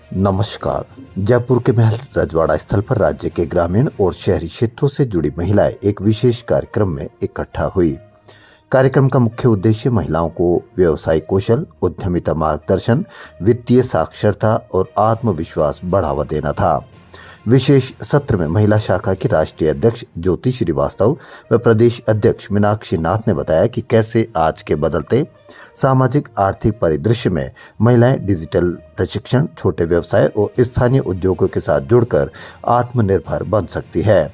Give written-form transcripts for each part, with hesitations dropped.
नमस्कार। जयपुर के महल रजवाड़ा स्थल पर राज्य के ग्रामीण और शहरी क्षेत्रों से जुड़ी महिलाएं एक विशेष कार्यक्रम में इकट्ठा हुई। कार्यक्रम का मुख्य उद्देश्य महिलाओं को व्यवसायिक कौशल, उद्यमिता मार्गदर्शन, वित्तीय साक्षरता और आत्मविश्वास बढ़ावा देना था। विशेष सत्र में महिला शाखा की राष्ट्रीय अध्यक्ष ज्योति श्रीवास्तव व प्रदेश अध्यक्ष मीनाक्षी नाथ ने बताया कि कैसे आज के बदलते सामाजिक आर्थिक परिदृश्य में महिलाएं डिजिटल प्रशिक्षण, छोटे व्यवसाय और स्थानीय उद्योगों के साथ जुड़कर आत्मनिर्भर बन सकती है।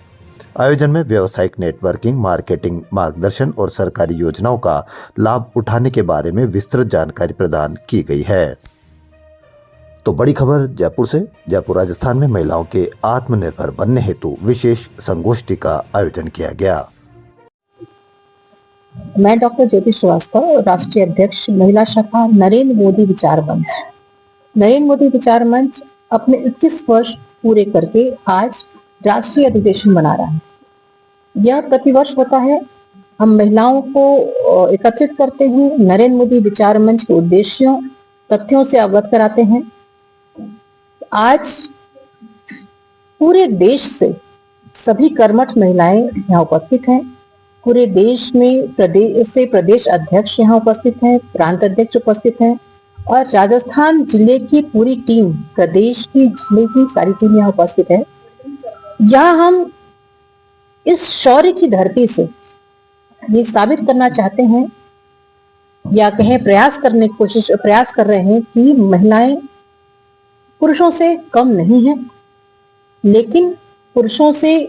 आयोजन में व्यावसायिक नेटवर्किंग, मार्केटिंग मार्गदर्शन और सरकारी योजनाओं का लाभ उठाने के बारे में विस्तृत जानकारी प्रदान की गई है। तो बड़ी खबर जयपुर से। जयपुर राजस्थान में महिलाओं के आत्मनिर्भर बनने हेतु विशेष संगोष्ठी का आयोजन किया गया। मैं डॉक्टर ज्योति श्रीवास्तव, राष्ट्रीय अध्यक्ष महिला शाखा नरेंद्र मोदी विचार मंच। नरेंद्र मोदी विचार मंच अपने 21 वर्ष पूरे करके आज राष्ट्रीय अधिवेशन मना रहा है। यह प्रतिवर्ष होता है। हम महिलाओं को एकत्रित करते हैं, नरेंद्र मोदी विचार मंच के उद्देश्यों, तथ्यों से अवगत कराते हैं। आज पूरे देश से सभी कर्मठ महिलाएं यहाँ उपस्थित हैं। पूरे देश में प्रदेश अध्यक्ष यहाँ उपस्थित हैं, प्रांत अध्यक्ष उपस्थित हैं और राजस्थान जिले की पूरी टीम, प्रदेश की जिले की सारी टीम यहाँ उपस्थित है। यहाँ हम इस शौर्य की धरती से ये साबित करना चाहते हैं या कहें प्रयास कर रहे हैं कि महिलाएं पुरुषों से कम नहीं है, लेकिन पुरुषों से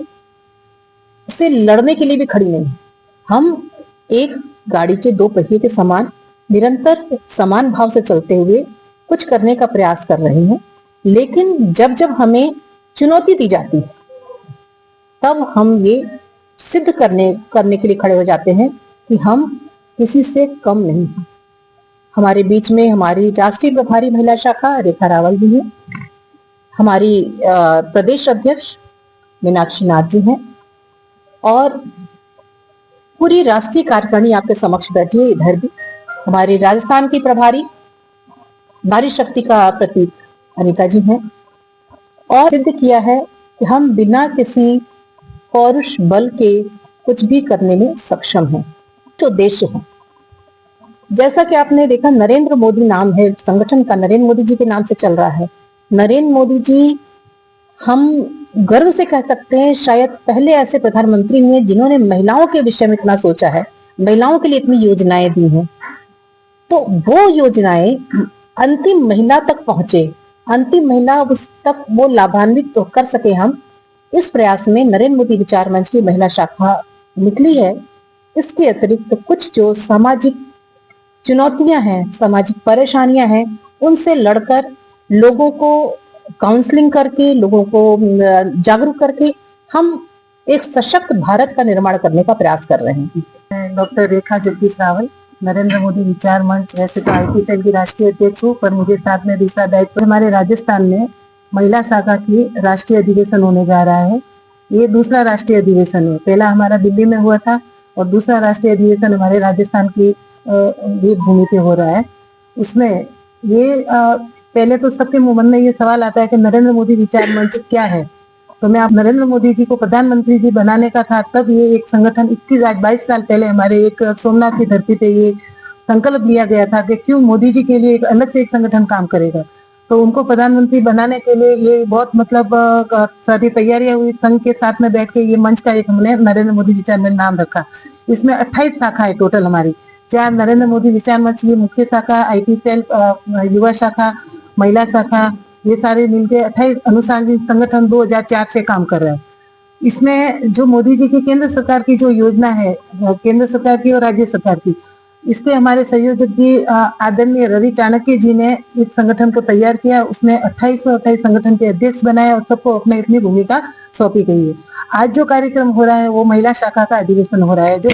लड़ने के लिए भी खड़ी नहीं है। हम एक गाड़ी के दो पहिए के समान निरंतर समान भाव से चलते हुए कुछ करने का प्रयास कर रहे हैं, लेकिन जब जब हमें चुनौती दी जाती है तब हम ये सिद्ध करने के लिए खड़े हो जाते हैं कि हम किसी से कम नहीं हैं। हमारे बीच में हमारी राष्ट्रीय प्रभारी महिला शाखा रेखा रावल जी हैं, हमारी प्रदेश अध्यक्ष मीनाक्षी नाथ जी हैं और पूरी राष्ट्रीय कार्यकारिणी आपके समक्ष बैठी है। इधर भी हमारे राजस्थान की प्रभारी नारी शक्ति का प्रतीक अनिता जी हैं और सिद्ध किया है कि हम बिना किसी पौरुष बल के कुछ भी करने में सक्षम हैं। जो उद्देश्य है, जैसा कि आपने देखा, नरेंद्र मोदी नाम है संगठन का, नरेंद्र मोदी जी के नाम से चल रहा है। नरेंद्र मोदी जी, हम गर्व से कह सकते हैं, शायद पहले ऐसे प्रधानमंत्री हुए जिन्होंने महिलाओं के विषय में इतना सोचा है, महिलाओं के लिए इतनी योजनाएं दी हैं। तो वो योजनाएं अंतिम महिला तक पहुंचे, अंतिम महिला उस तक वो लाभान्वित तो कर सके। हम इस प्रयास में नरेंद्र मोदी विचार मंच की महिला शाखा निकली है। इसके अतिरिक्त कुछ जो सामाजिक चुनौतियां हैं, सामाजिक परेशानियां हैं, उनसे लड़कर लोगों को काउंसलिंग करके, लोगों को जागरूक करके हम एक सशक्त भारत का निर्माण करने का प्रयास कर रहे हैं। डॉक्टर रेखा जगदीश रावल, नरेंद्र मोदी विचार मंच, वैसे तो IT सेल की राष्ट्रीय अध्यक्ष हूँ, पर मुझे साथ में दूसरा दायित्व। हमारे राजस्थान में महिला शाखा की राष्ट्रीय अधिवेशन होने जा रहा है। ये दूसरा राष्ट्रीय अधिवेशन है। पहला हमारा दिल्ली में हुआ था और दूसरा राष्ट्रीय अधिवेशन हमारे राजस्थान की भूमि पे हो रहा है। उसमें ये पहले तो सबके मन में ये सवाल आता है कि नरेंद्र मोदी विचार मंच क्या है। तो मैं आप नरेंद्र मोदी जी को प्रधानमंत्री जी बनाने का था, तब ये एक संगठन 22 साल पहले हमारे एक सोमनाथ की धरती पे ये संकल्प लिया गया था कि क्यों मोदी जी के लिए एक अलग से एक संगठन काम करेगा। तो उनको प्रधानमंत्री बनाने के लिए ये बहुत सारी तैयारियां हुई। संघ के साथ में बैठ के ये मंच का एक हमने नरेंद्र मोदी विचार मंच नाम रखा। इसमें 28 शाखा है टोटल हमारी। 4 नरेंद्र मोदी विचार मंच ये मुख्य शाखा, IT सेल, युवा शाखा, महिला शाखा, ये सारे मिलके 28 अनुसांगिक संगठन 2004 से काम कर रहे हैं। इसमें जो मोदी जी की केंद्र सरकार की जो योजना है, केंद्र सरकार की और राज्य सरकार की, इस पे हमारे संयोजक जी आदरणीय रवि चाणक्य जी ने इस संगठन को तैयार किया। उसने 28 संगठन के अध्यक्ष बनाए और सबको अपनी अपनी भूमिका सौंपी गई है। आज जो कार्यक्रम हो रहा है वो महिला शाखा का अधिवेशन हो रहा है, जो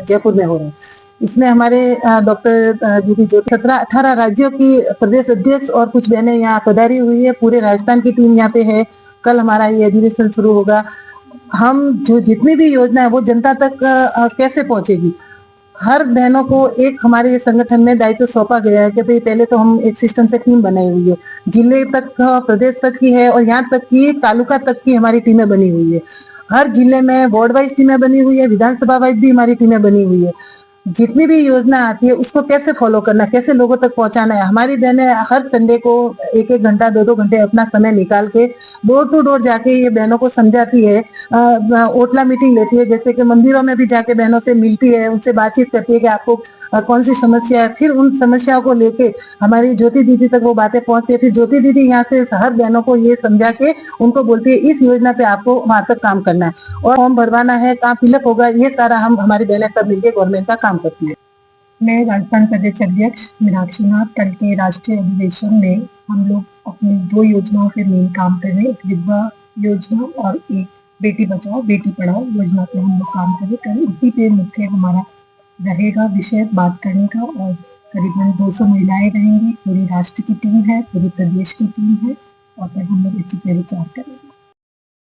जयपुर में हो रहा है। इसमें हमारे डॉक्टर दीदी जो 17-18 राज्यों की प्रदेश अध्यक्ष और कुछ बहनें यहाँ पधारी हुई है। पूरे राजस्थान की टीम यहाँ पे है। कल हमारा ये अधिवेशन शुरू होगा। हम जो जितनी भी योजना है वो जनता तक कैसे पहुंचेगी, हर बहनों को एक हमारे ये संगठन में दायित्व सौंपा गया है कि भाई पहले तो हम एक सिस्टम से टीम बनाई हुई है, जिले तक प्रदेश तक की है और यहाँ तक की तालुका तक की हमारी टीमें बनी हुई है। हर जिले में वार्ड वाइज टीमें बनी हुई है, विधानसभा वाइज भी हमारी टीमें बनी हुई है। जितनी भी योजना आती है उसको कैसे फॉलो करना, कैसे लोगों तक पहुंचाना है। हमारी बहनें हर संडे को 1-1 घंटा 2-2 घंटे अपना समय निकाल के डोर टू डोर जाके ये बहनों को समझाती है, ओटला मीटिंग लेती है, जैसे कि मंदिरों में भी जाके बहनों से मिलती है, उनसे बातचीत करती है कि आपको कौन सी समस्या है। फिर उन समस्याओं को लेके हमारी ज्योति दीदी तक वो बातें पहुंचती है। फिर ज्योति दीदी यहाँ से हर बहनों को ये समझा के उनको बोलती है इस योजना पे आपको वहां तक काम करना है और फॉर्म भरवाना है, कहाँ फिलअप होगा, ये सारा हम हमारी बहनें सब मिलकर गवर्नमेंट का काम करती है। मैं राजस्थान प्रदेश अध्यक्ष मीनाक्षी नाथ, कल के राष्ट्रीय अधिवेशन में हम लोग अपनी 2 योजनाओं पे मेन काम कर रहे हैं, एक विधवा योजना और एक बेटी बचाओ बेटी पढ़ाओ योजना पे हम लोग काम करें। कल उसी पे मुख्य हमारा रहेगा विषय बात करने का और करीबन 200 महिलाएं रहेंगी, पूरी राष्ट्र की टीम है, पूरे प्रदेश की टीम है और फिर हम लोग इसी पे विचार करेंगे।